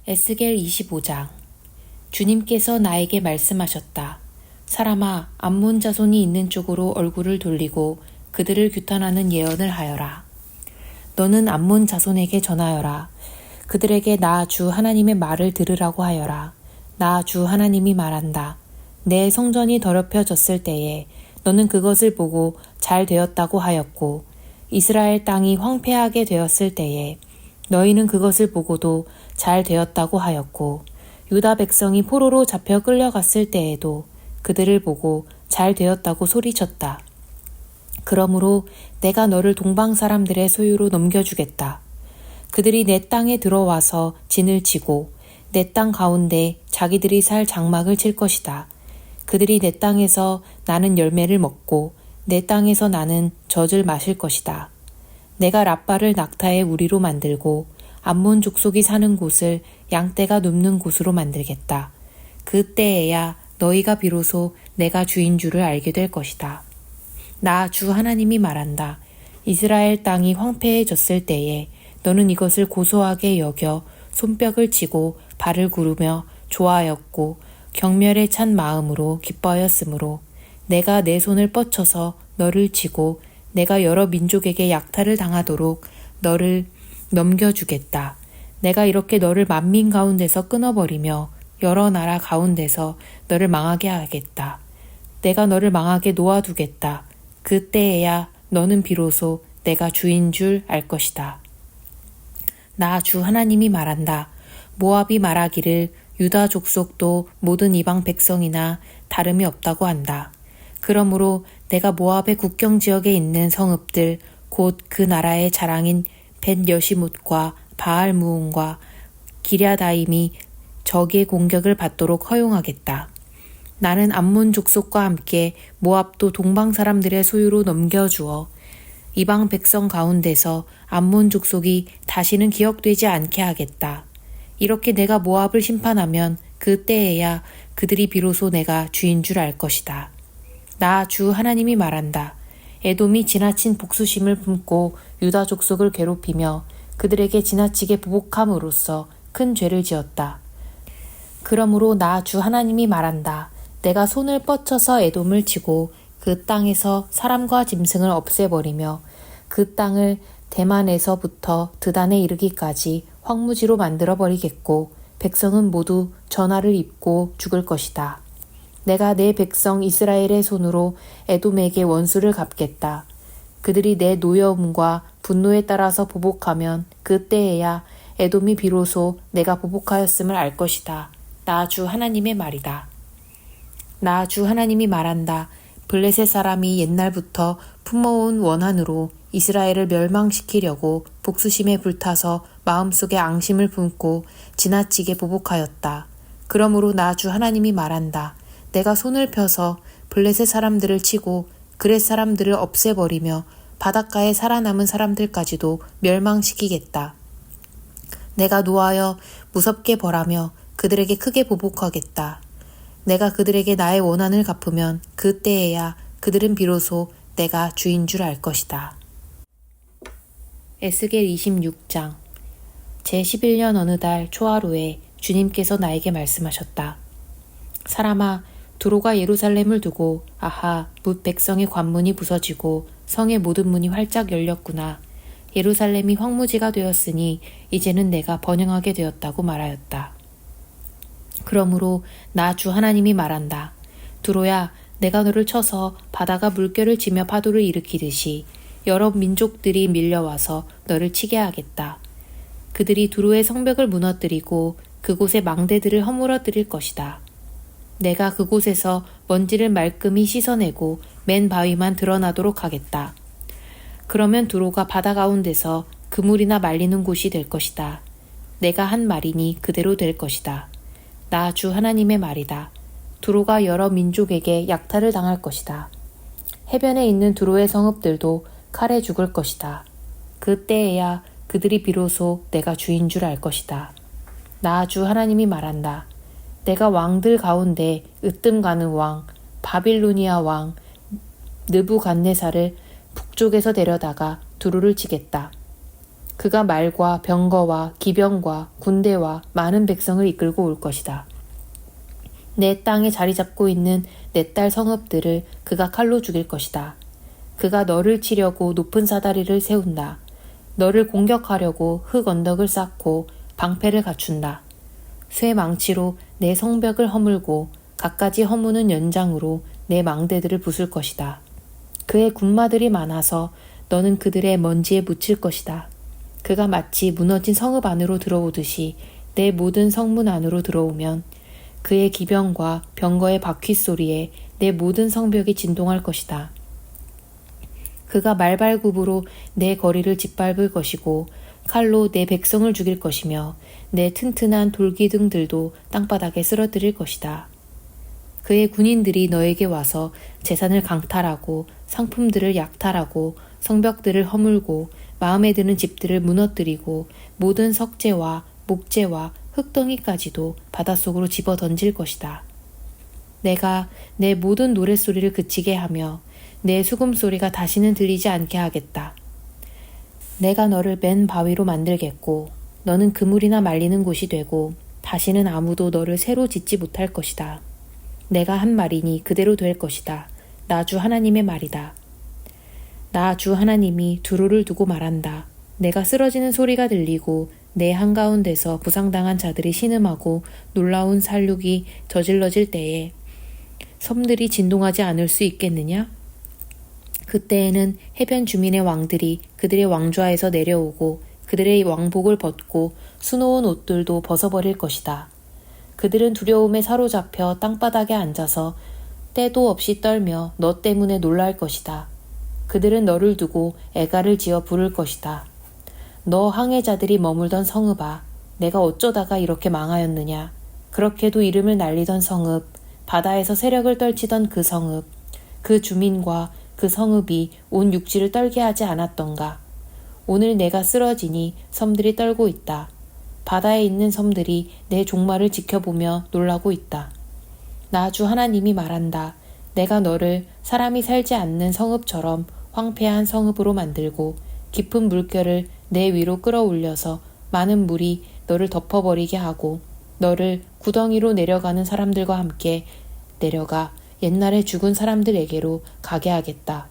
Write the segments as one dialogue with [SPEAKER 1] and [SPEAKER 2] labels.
[SPEAKER 1] 에스겔 25장. 주님께서 나에게 말씀하셨다. 사람아, 암몬 자손이 있는 쪽으로 얼굴을 돌리고 그들을 규탄하는 예언을 하여라. 너는 암몬 자손에게 전하여라. 그들에게 나 주 하나님의 말을 들으라고 하여라. 나 주 하나님이 말한다. 내 성전이 더럽혀졌을 때에 너는 그것을 보고 잘 되었다고 하였고, 이스라엘 땅이 황폐하게 되었을 때에 너희는 그것을 보고도 잘 되었다고 하였고, 유다 백성이 포로로 잡혀 끌려갔을 때에도 그들을 보고 잘 되었다고 소리쳤다. 그러므로 내가 너를 동방 사람들의 소유로 넘겨주겠다. 그들이 내 땅에 들어와서 진을 치고 내 땅 가운데 자기들이 살 장막을 칠 것이다. 그들이 내 땅에서 나는 열매를 먹고 내 땅에서 나는 젖을 마실 것이다. 내가 랍바를 낙타의 우리로 만들고 암몬 족속이 사는 곳을 양떼가 눕는 곳으로 만들겠다. 그때에야 너희가 비로소 내가 주인 줄을 알게 될 것이다. 나 주 하나님이 말한다. 이스라엘 땅이 황폐해졌을 때에 너는 이것을 고소하게 여겨 손뼉을 치고 발을 구르며 좋아하였고 경멸에 찬 마음으로 기뻐하였으므로 내가 내 손을 뻗쳐서 너를 치고 내가 여러 민족에게 약탈을 당하도록 너를 넘겨주겠다. 내가 이렇게 너를 만민 가운데서 끊어버리며 여러 나라 가운데서 너를 망하게 하겠다. 내가 너를 망하게 놓아두겠다. 그때에야 너는 비로소 내가 주인 줄 알 것이다. 나 주 하나님이 말한다. 모압이 말하기를 유다 족속도 모든 이방 백성이나 다름이 없다고 한다. 그러므로 내가 모압의 국경 지역에 있는 성읍들 곧 그 나라의 자랑인 벳 여시못과 바알 무온과 기랴다임이 적의 공격을 받도록 허용하겠다. 나는 암몬 족속과 함께 모압도 동방 사람들의 소유로 넘겨주어 이방 백성 가운데서 암몬 족속이 다시는 기억되지 않게 하겠다. 이렇게 내가 모압을 심판하면 그때에야 그들이 비로소 내가 주인 줄 알 것이다. 나 주 하나님이 말한다. 에돔이 지나친 복수심을 품고 유다 족속을 괴롭히며 그들에게 지나치게 보복함으로써 큰 죄를 지었다. 그러므로 나 주 하나님이 말한다. 내가 손을 뻗쳐서 에돔을 치고 그 땅에서 사람과 짐승을 없애버리며 그 땅을 대만에서부터 드단에 이르기까지 황무지로 만들어버리겠고 백성은 모두 전화를 입고 죽을 것이다. 내가 내 백성 이스라엘의 손으로 에돔에게 원수를 갚겠다. 그들이 내 노여움과 분노에 따라서 보복하면 그때에야 에돔이 비로소 내가 보복하였음을 알 것이다. 나 주 하나님의 말이다. 나 주 하나님이 말한다. 블레셋 사람이 옛날부터 품어온 원한으로 이스라엘을 멸망시키려고 복수심에 불타서 마음속에 앙심을 품고 지나치게 보복하였다. 그러므로 나 주 하나님이 말한다. 내가 손을 펴서 블레셋 사람들을 치고 그렛 사람들을 없애버리며 바닷가에 살아남은 사람들까지도 멸망시키겠다. 내가 노하여 무섭게 벌하며 그들에게 크게 보복하겠다. 내가 그들에게 나의 원한을 갚으면 그때에야 그들은 비로소 내가 주인 줄 알 것이다. 에스겔 26장. 제11년 어느 달 초하루에 주님께서 나에게 말씀하셨다. 사람아, 두로가 예루살렘을 두고 아하, 뭇 백성의 관문이 부서지고 성의 모든 문이 활짝 열렸구나. 예루살렘이 황무지가 되었으니 이제는 내가 번영하게 되었다고 말하였다. 그러므로 나 주 하나님이 말한다. 두로야, 내가 너를 쳐서 바다가 물결을 치며 파도를 일으키듯이 여러 민족들이 밀려와서 너를 치게 하겠다. 그들이 두로의 성벽을 무너뜨리고 그곳의 망대들을 허물어뜨릴 것이다. 내가 그곳에서 먼지를 말끔히 씻어내고 맨 바위만 드러나도록 하겠다. 그러면 두로가 바다 가운데서 그물이나 말리는 곳이 될 것이다. 내가 한 말이니 그대로 될 것이다. 나 주 하나님의 말이다. 두로가 여러 민족에게 약탈을 당할 것이다. 해변에 있는 두로의 성읍들도 칼에 죽을 것이다. 그때에야 그들이 비로소 내가 주인 줄 알 것이다. 나 주 하나님이 말한다. 내가 왕들 가운데 으뜸 가는 왕, 바빌로니아 왕 느부갓네살을 북쪽에서 데려다가 두루를 치겠다. 그가 말과 병거와 기병과 군대와 많은 백성을 이끌고 올 것이다. 내 땅에 자리 잡고 있는 내 딸 성읍들을 그가 칼로 죽일 것이다. 그가 너를 치려고 높은 사다리를 세운다. 너를 공격하려고 흙 언덕을 쌓고 방패를 갖춘다. 쇠 망치로 내 성벽을 허물고 갖가지 허무는 연장으로 내 망대들을 부술 것이다. 그의 군마들이 많아서 너는 그들의 먼지에 묻힐 것이다. 그가 마치 무너진 성읍 안으로 들어오듯이 내 모든 성문 안으로 들어오면 그의 기병과 병거의 바퀴 소리에 내 모든 성벽이 진동할 것이다. 그가 말발굽으로 내 거리를 짓밟을 것이고 칼로 내 백성을 죽일 것이며 내 튼튼한 돌기둥들도 땅바닥에 쓰러뜨릴 것이다. 그의 군인들이 너에게 와서 재산을 강탈하고 상품들을 약탈하고 성벽들을 허물고 마음에 드는 집들을 무너뜨리고 모든 석재와 목재와 흙덩이까지도 바닷속으로 집어 던질 것이다. 내가 내 모든 노랫소리를 그치게 하며 내 수금소리가 다시는 들리지 않게 하겠다. 내가 너를 맨 바위로 만들겠고 너는 그물이나 말리는 곳이 되고 다시는 아무도 너를 새로 짓지 못할 것이다. 내가 한 말이니 그대로 될 것이다. 나 주 하나님의 말이다. 나 주 하나님이 두루를 두고 말한다. 내가 쓰러지는 소리가 들리고 내 한가운데서 부상당한 자들이 신음하고 놀라운 살육이 저질러질 때에 섬들이 진동하지 않을 수 있겠느냐? 그때에는 해변 주민의 왕들이 그들의 왕좌에서 내려오고 그들의 왕복을 벗고 수놓은 옷들도 벗어버릴 것이다. 그들은 두려움에 사로잡혀 땅바닥에 앉아서 때도 없이 떨며 너 때문에 놀랄 것이다. 그들은 너를 두고 애가를 지어 부를 것이다. 너 항해자들이 머물던 성읍아, 내가 어쩌다가 이렇게 망하였느냐. 그렇게도 이름을 날리던 성읍, 바다에서 세력을 떨치던 그 성읍, 그 주민과 그 성읍이 온 육지를 떨게 하지 않았던가. 오늘 내가 쓰러지니 섬들이 떨고 있다. 바다에 있는 섬들이 내 종말을 지켜보며 놀라고 있다. 나 주 하나님이 말한다. 내가 너를 사람이 살지 않는 성읍처럼 황폐한 성읍으로 만들고 깊은 물결을 내 위로 끌어올려서 많은 물이 너를 덮어버리게 하고 너를 구덩이로 내려가는 사람들과 함께 내려가 옛날에 죽은 사람들에게로 가게 하겠다.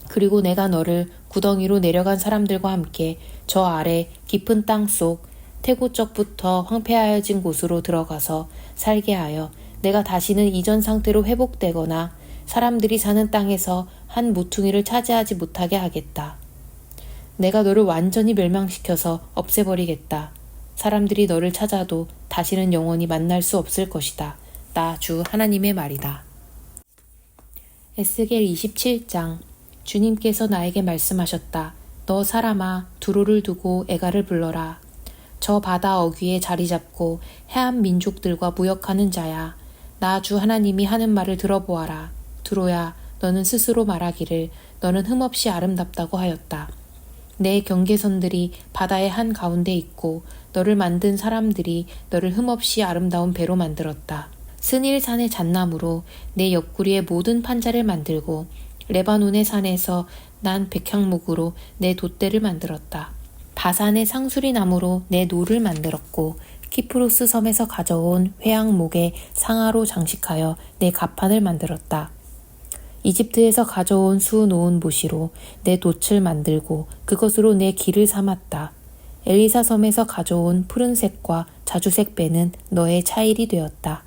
[SPEAKER 1] 그리고 내가 너를 구덩이로 내려간 사람들과 함께 저 아래 깊은 땅 속 태고적부터 황폐하여진 곳으로 들어가서 살게 하여 내가 다시는 이전 상태로 회복되거나 사람들이 사는 땅에서 한 모퉁이를 차지하지 못하게 하겠다. 내가 너를 완전히 멸망시켜서 없애버리겠다. 사람들이 너를 찾아도 다시는 영원히 만날 수 없을 것이다. 나 주 하나님의 말이다. 에스겔 27장. 주님께서 나에게 말씀하셨다. 너 사람아, 두루를 두고 애가를 불러라. 저 바다 어귀에 자리 잡고 해안 민족들과 무역하는 자야. 나 주 하나님이 하는 말을 들어보아라. 두로야, 너는 스스로 말하기를 너는 흠없이 아름답다고 하였다. 내 경계선들이 바다의 한 가운데 있고 너를 만든 사람들이 너를 흠없이 아름다운 배로 만들었다. 스닐산의 잣나무로 내 옆구리의 모든 판자를 만들고 레바논의 산에서 난 백향목으로 내 돛대를 만들었다. 바산의 상수리 나무로 내 노를 만들었고 키프로스 섬에서 가져온 회양목의 상아로 장식하여 내 갑판을 만들었다. 이집트에서 가져온 수 놓은 보시로 내 돛을 만들고 그것으로 내 길을 삼았다. 엘리사 섬에서 가져온 푸른색과 자주색 배는 너의 차일이 되었다.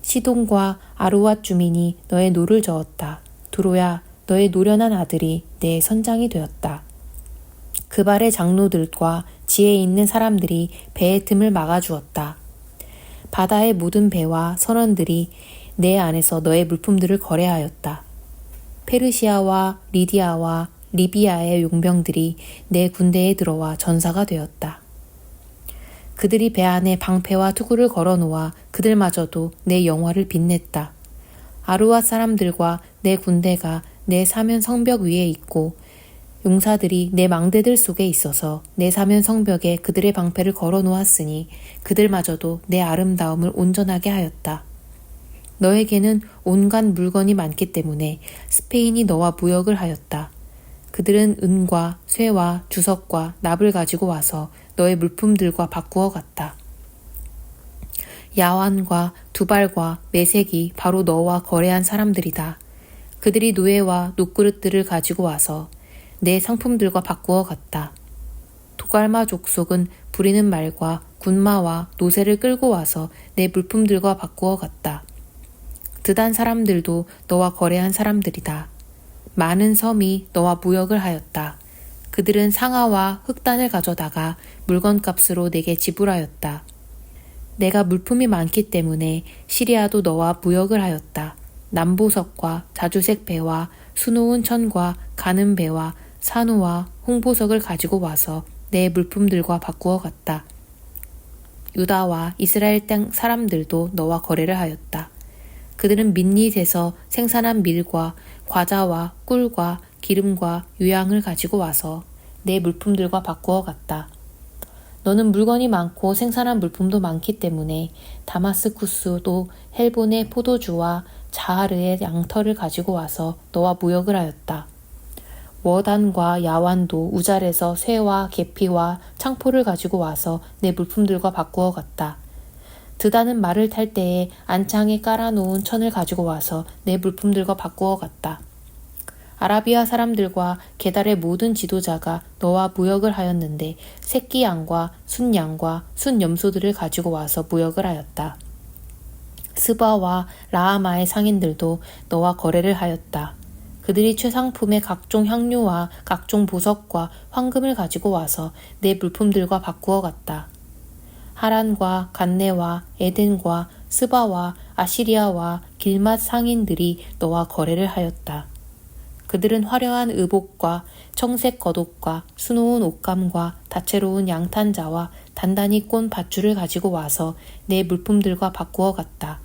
[SPEAKER 1] 시돈과 아루왓 주민이 너의 노를 저었다. 두로야, 너의 노련한 아들이 내 선장이 되었다. 그발의 장로들과 지혜 있는 사람들이 배의 틈을 막아주었다. 바다의 모든 배와 선원들이 내 안에서 너의 물품들을 거래하였다. 페르시아와 리디아와 리비아의 용병들이 내 군대에 들어와 전사가 되었다. 그들이 배 안에 방패와 투구를 걸어놓아 그들마저도 내 영화를 빛냈다. 아루와 사람들과 내 군대가 내 사면 성벽 위에 있고 용사들이 내 망대들 속에 있어서 내 사면 성벽에 그들의 방패를 걸어놓았으니 그들마저도 내 아름다움을 온전하게 하였다. 너에게는 온갖 물건이 많기 때문에 스페인이 너와 무역을 하였다. 그들은 은과 쇠와 주석과 납을 가지고 와서 너의 물품들과 바꾸어 갔다. 야완과 두발과 메색이 바로 너와 거래한 사람들이다. 그들이 노예와 녹그릇들을 가지고 와서 내 상품들과 바꾸어 갔다. 도갈마 족속은 부리는 말과 군마와 노새를 끌고 와서 내 물품들과 바꾸어 갔다. 드단 사람들도 너와 거래한 사람들이다. 많은 섬이 너와 무역을 하였다. 그들은 상아와 흑단을 가져다가 물건값으로 내게 지불하였다. 내가 물품이 많기 때문에 시리아도 너와 무역을 하였다. 남보석과 자주색 배와 수놓은 천과 가는 배와 산호와 홍보석을 가지고 와서 내 물품들과 바꾸어 갔다. 유다와 이스라엘 땅 사람들도 너와 거래를 하였다. 그들은 민닛에서 생산한 밀과 과자와 꿀과 기름과 유향을 가지고 와서 내 물품들과 바꾸어 갔다. 너는 물건이 많고 생산한 물품도 많기 때문에 다마스쿠스도 헬본의 포도주와 자하르의 양털을 가지고 와서 너와 무역을 하였다. 워단과 야완도 우잘에서 쇠와 계피와 창포를 가지고 와서 내 물품들과 바꾸어 갔다. 드다는 말을 탈 때에 안창에 깔아놓은 천을 가지고 와서 내 물품들과 바꾸어 갔다. 아라비아 사람들과 게달의 모든 지도자가 너와 무역을 하였는데 새끼 양과 순양과 순염소들을 가지고 와서 무역을 하였다. 스바와 라하마의 상인들도 너와 거래를 하였다. 그들이 최상품의 각종 향료와 각종 보석과 황금을 가지고 와서 내 물품들과 바꾸어 갔다. 하란과 간네와 에덴과 스바와 아시리아와 길맛 상인들이 너와 거래를 하였다. 그들은 화려한 의복과 청색 겉옷과 수놓은 옷감과 다채로운 양탄자와 단단히 꼰 밧줄을 가지고 와서 내 물품들과 바꾸어 갔다.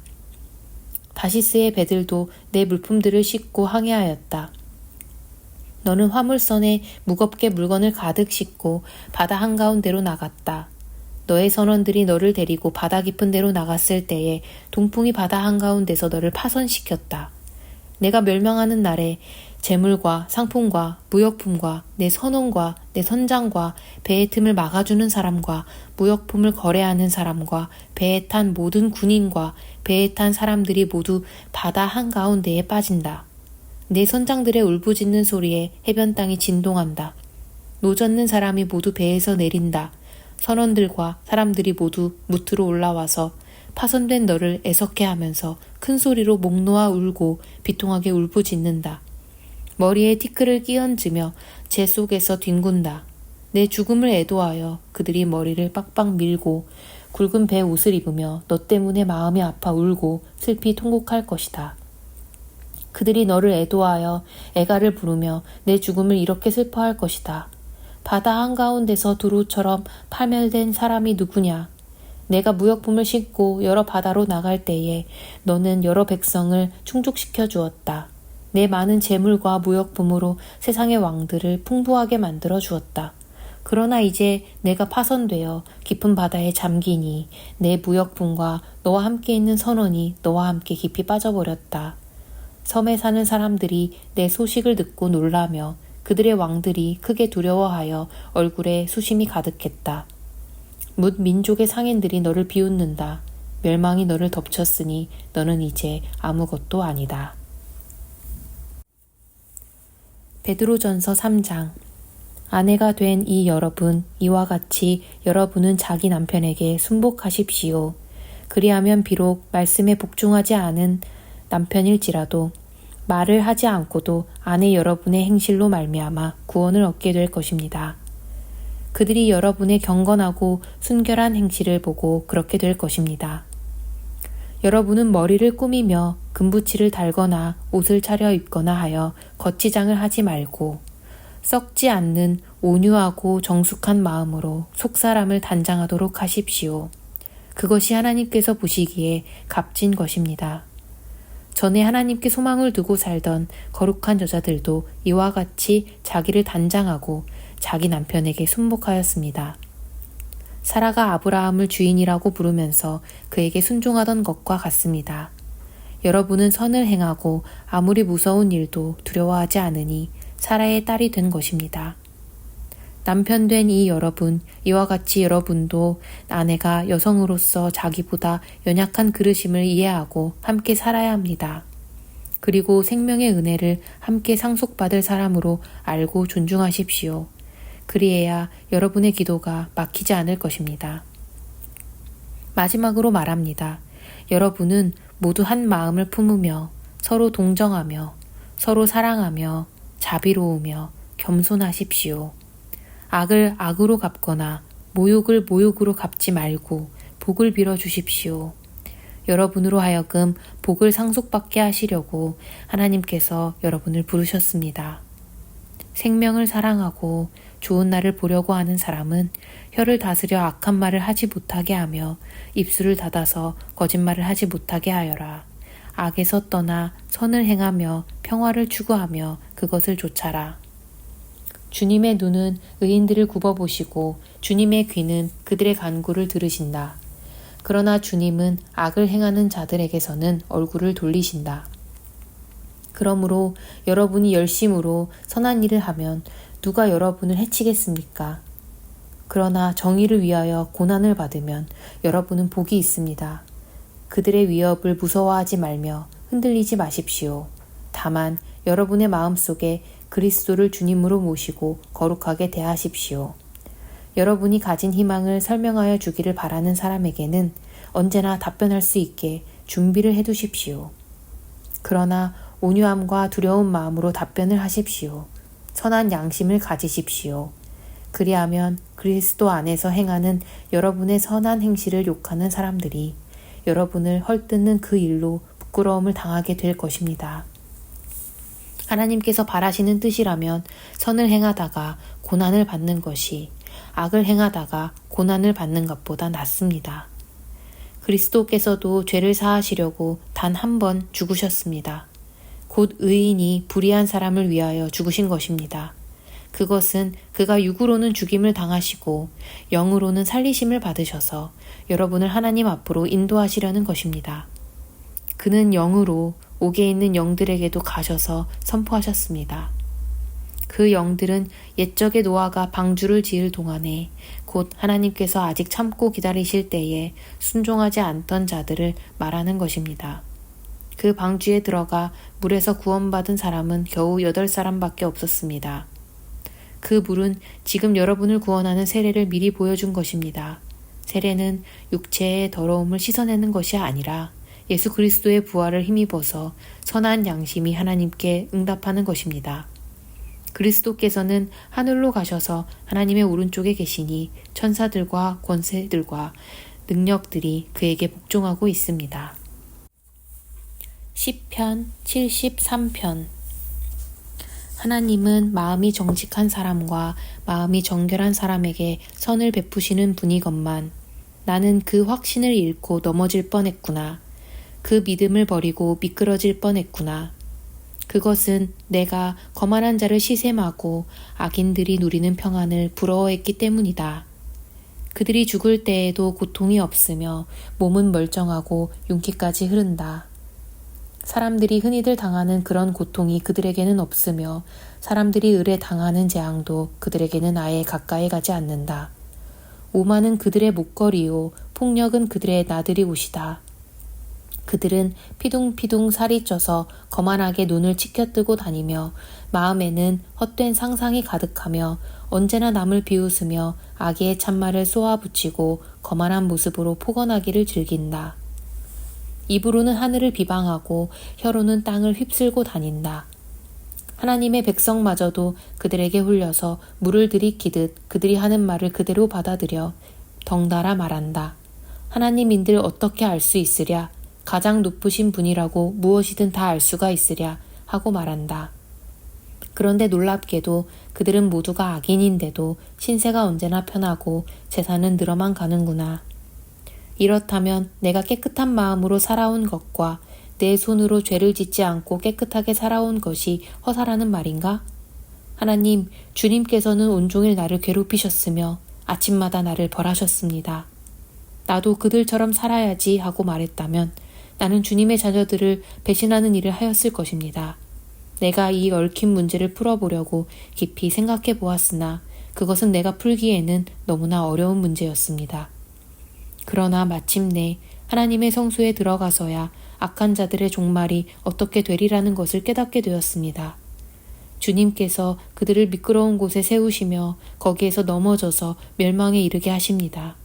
[SPEAKER 1] 다시스의 배들도 내 물품들을 싣고 항해하였다. 너는 화물선에 무겁게 물건을 가득 싣고 바다 한가운데로 나갔다. 너의 선원들이 너를 데리고 바다 깊은 데로 나갔을 때에 동풍이 바다 한가운데서 너를 파손시켰다. 내가 멸망하는 날에 재물과 상품과 무역품과 내 선원과 내 선장과 배의 틈을 막아주는 사람과 무역품을 거래하는 사람과 배에 탄 모든 군인과 배에 탄 사람들이 모두 바다 한가운데에 빠진다. 내 선장들의 울부짖는 소리에 해변 땅이 진동한다. 노젓는 사람이 모두 배에서 내린다. 선원들과 사람들이 모두 무트로 올라와서 파손된 너를 애석해 하면서 큰 소리로 목 놓아 울고 비통하게 울부짖는다. 머리에 티끌을 끼얹으며 재 속에서 뒹군다. 내 죽음을 애도하여 그들이 머리를 빡빡 밀고 굵은 배 옷을 입으며 너 때문에 마음이 아파 울고 슬피 통곡할 것이다. 그들이 너를 애도하여 애가를 부르며 내 죽음을 이렇게 슬퍼할 것이다. 바다 한가운데서 두루처럼 파멸된 사람이 누구냐? 내가 무역품을 싣고 여러 바다로 나갈 때에 너는 여러 백성을 충족시켜 주었다. 내 많은 재물과 무역품으로 세상의 왕들을 풍부하게 만들어 주었다. 그러나 이제 내가 파손되어 깊은 바다에 잠기니 내 무역품과 너와 함께 있는 선원이 너와 함께 깊이 빠져버렸다. 섬에 사는 사람들이 내 소식을 듣고 놀라며 그들의 왕들이 크게 두려워하여 얼굴에 수심이 가득했다. 뭇 민족의 상인들이 너를 비웃는다. 멸망이 너를 덮쳤으니 너는 이제 아무것도 아니다. 베드로전서 3장. 아내가 된 이 여러분, 이와 같이 여러분은 자기 남편에게 순복하십시오. 그리하면 비록 말씀에 복종하지 않은 남편일지라도 말을 하지 않고도 아내 여러분의 행실로 말미암아 구원을 얻게 될 것입니다. 그들이 여러분의 경건하고 순결한 행실을 보고 그렇게 될 것입니다. 여러분은 머리를 꾸미며 금붙이를 달거나 옷을 차려 입거나 하여 거치장을 하지 말고 썩지 않는 온유하고 정숙한 마음으로 속사람을 단장하도록 하십시오. 그것이 하나님께서 보시기에 값진 것입니다. 전에 하나님께 소망을 두고 살던 거룩한 여자들도 이와 같이 자기를 단장하고 자기 남편에게 순복하였습니다. 사라가 아브라함을 주인이라고 부르면서 그에게 순종하던 것과 같습니다. 여러분은 선을 행하고 아무리 무서운 일도 두려워하지 않으니 사라의 딸이 된 것입니다. 남편 된 이 여러분, 이와 같이 여러분도 아내가 여성으로서 자기보다 연약한 그릇임을 이해하고 함께 살아야 합니다. 그리고 생명의 은혜를 함께 상속받을 사람으로 알고 존중하십시오. 그리해야 여러분의 기도가 막히지 않을 것입니다. 마지막으로 말합니다. 여러분은 모두 한 마음을 품으며 서로 동정하며 서로 사랑하며 자비로우며 겸손하십시오. 악을 악으로 갚거나 모욕을 모욕으로 갚지 말고 복을 빌어 주십시오. 여러분으로 하여금 복을 상속받게 하시려고 하나님께서 여러분을 부르셨습니다. 생명을 사랑하고 좋은 날을 보려고 하는 사람은 혀를 다스려 악한 말을 하지 못하게 하며 입술을 닫아서 거짓말을 하지 못하게 하여라. 악에서 떠나 선을 행하며 평화를 추구하며 그것을 좇아라. 주님의 눈은 의인들을 굽어보시고 주님의 귀는 그들의 간구를 들으신다. 그러나 주님은 악을 행하는 자들에게서는 얼굴을 돌리신다. 그러므로 여러분이 열심으로 선한 일을 하면 누가 여러분을 해치겠습니까? 그러나 정의를 위하여 고난을 받으면 여러분은 복이 있습니다. 그들의 위협을 무서워하지 말며 흔들리지 마십시오. 다만 여러분의 마음속에 그리스도를 주님으로 모시고 거룩하게 대하십시오. 여러분이 가진 희망을 설명하여 주기를 바라는 사람에게는 언제나 답변할 수 있게 준비를 해두십시오. 그러나 온유함과 두려운 마음으로 답변을 하십시오. 선한 양심을 가지십시오. 그리하면 그리스도 안에서 행하는 여러분의 선한 행실을 욕하는 사람들이 여러분을 헐뜯는 그 일로 부끄러움을 당하게 될 것입니다. 하나님께서 바라시는 뜻이라면 선을 행하다가 고난을 받는 것이 악을 행하다가 고난을 받는 것보다 낫습니다. 그리스도께서도 죄를 사하시려고 단 한 번 죽으셨습니다. 곧 의인이 불의한 사람을 위하여 죽으신 것입니다. 그것은 그가 육으로는 죽임을 당하시고 영으로는 살리심을 받으셔서 여러분을 하나님 앞으로 인도하시려는 것입니다. 그는 영으로 옥에 있는 영들에게도 가셔서 선포하셨습니다. 그 영들은 옛적의 노아가 방주를 지을 동안에 곧 하나님께서 아직 참고 기다리실 때에 순종하지 않던 자들을 말하는 것입니다. 그 방주에 들어가 물에서 구원받은 사람은 겨우 8사람밖에 없었습니다. 그 물은 지금 여러분을 구원하는 세례를 미리 보여준 것입니다. 세례는 육체의 더러움을 씻어내는 것이 아니라 예수 그리스도의 부활을 힘입어서 선한 양심이 하나님께 응답하는 것입니다. 그리스도께서는 하늘로 가셔서 하나님의 오른쪽에 계시니 천사들과 권세들과 능력들이 그에게 복종하고 있습니다. 시편 73편. 하나님은 마음이 정직한 사람과 마음이 정결한 사람에게 선을 베푸시는 분이건만 나는 그 확신을 잃고 넘어질 뻔했구나. 그 믿음을 버리고 미끄러질 뻔했구나. 그것은 내가 거만한 자를 시샘하고 악인들이 누리는 평안을 부러워했기 때문이다. 그들이 죽을 때에도 고통이 없으며 몸은 멀쩡하고 윤기까지 흐른다. 사람들이 흔히들 당하는 그런 고통이 그들에게는 없으며 사람들이 을에 당하는 재앙도 그들에게는 아예 가까이 가지 않는다. 오만은 그들의 목걸이요 폭력은 그들의 나들이 옷이다. 그들은 피둥피둥 살이 쪄서 거만하게 눈을 치켜뜨고 다니며 마음에는 헛된 상상이 가득하며 언제나 남을 비웃으며 악의 참말을 쏘아붙이고 거만한 모습으로 포건하기를 즐긴다. 입으로는 하늘을 비방하고 혀로는 땅을 휩쓸고 다닌다. 하나님의 백성마저도 그들에게 홀려서 물을 들이키듯 그들이 하는 말을 그대로 받아들여 덩달아 말한다. 하나님인들 어떻게 알 수 있으랴? 가장 높으신 분이라고 무엇이든 다 알 수가 있으랴 하고 말한다. 그런데 놀랍게도 그들은 모두가 악인인데도 신세가 언제나 편하고 재산은 늘어만 가는구나. 이렇다면 내가 깨끗한 마음으로 살아온 것과 내 손으로 죄를 짓지 않고 깨끗하게 살아온 것이 허사라는 말인가? 하나님, 주님께서는 온종일 나를 괴롭히셨으며 아침마다 나를 벌하셨습니다. 나도 그들처럼 살아야지 하고 말했다면 나는 주님의 자녀들을 배신하는 일을 하였을 것입니다. 내가 이 얽힌 문제를 풀어보려고 깊이 생각해 보았으나 그것은 내가 풀기에는 너무나 어려운 문제였습니다. 그러나 마침내 하나님의 성소에 들어가서야 악한 자들의 종말이 어떻게 되리라는 것을 깨닫게 되었습니다. 주님께서 그들을 미끄러운 곳에 세우시며 거기에서 넘어져서 멸망에 이르게 하십니다.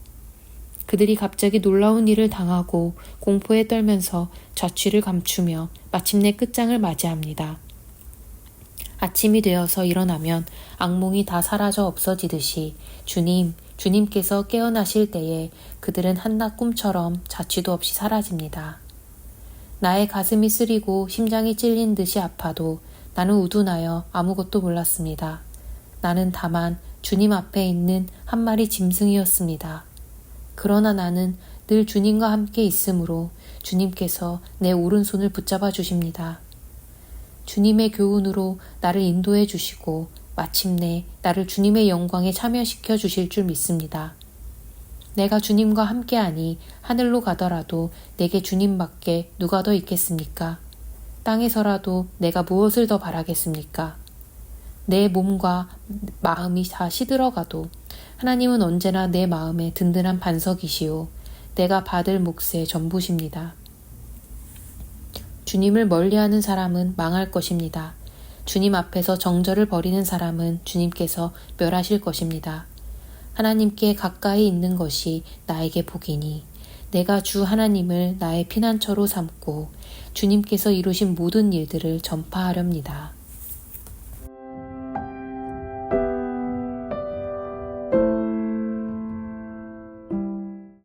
[SPEAKER 1] 그들이 갑자기 놀라운 일을 당하고 공포에 떨면서 자취를 감추며 마침내 끝장을 맞이합니다. 아침이 되어서 일어나면 악몽이 다 사라져 없어지듯이 주님께서 깨어나실 때에 그들은 한낮 꿈처럼 자취도 없이 사라집니다. 나의 가슴이 쓰리고 심장이 찔린 듯이 아파도 나는 우둔하여 아무것도 몰랐습니다. 나는 다만 주님 앞에 있는 한 마리 짐승이었습니다. 그러나 나는 늘 주님과 함께 있으므로 주님께서 내 오른손을 붙잡아 주십니다. 주님의 교훈으로 나를 인도해 주시고 마침내 나를 주님의 영광에 참여시켜 주실 줄 믿습니다. 내가 주님과 함께하니 하늘로 가더라도 내게 주님밖에 누가 더 있겠습니까? 땅에서라도 내가 무엇을 더 바라겠습니까? 내 몸과 마음이 다 시들어가도 하나님은 언제나 내 마음에 든든한 반석이시오. 내가 받을 몫의 전부십니다. 주님을 멀리하는 사람은 망할 것입니다. 주님 앞에서 정절을 벌이는 사람은 주님께서 멸하실 것입니다. 하나님께 가까이 있는 것이 나에게 복이니 내가 주 하나님을 나의 피난처로 삼고 주님께서 이루신 모든 일들을 전파하렵니다.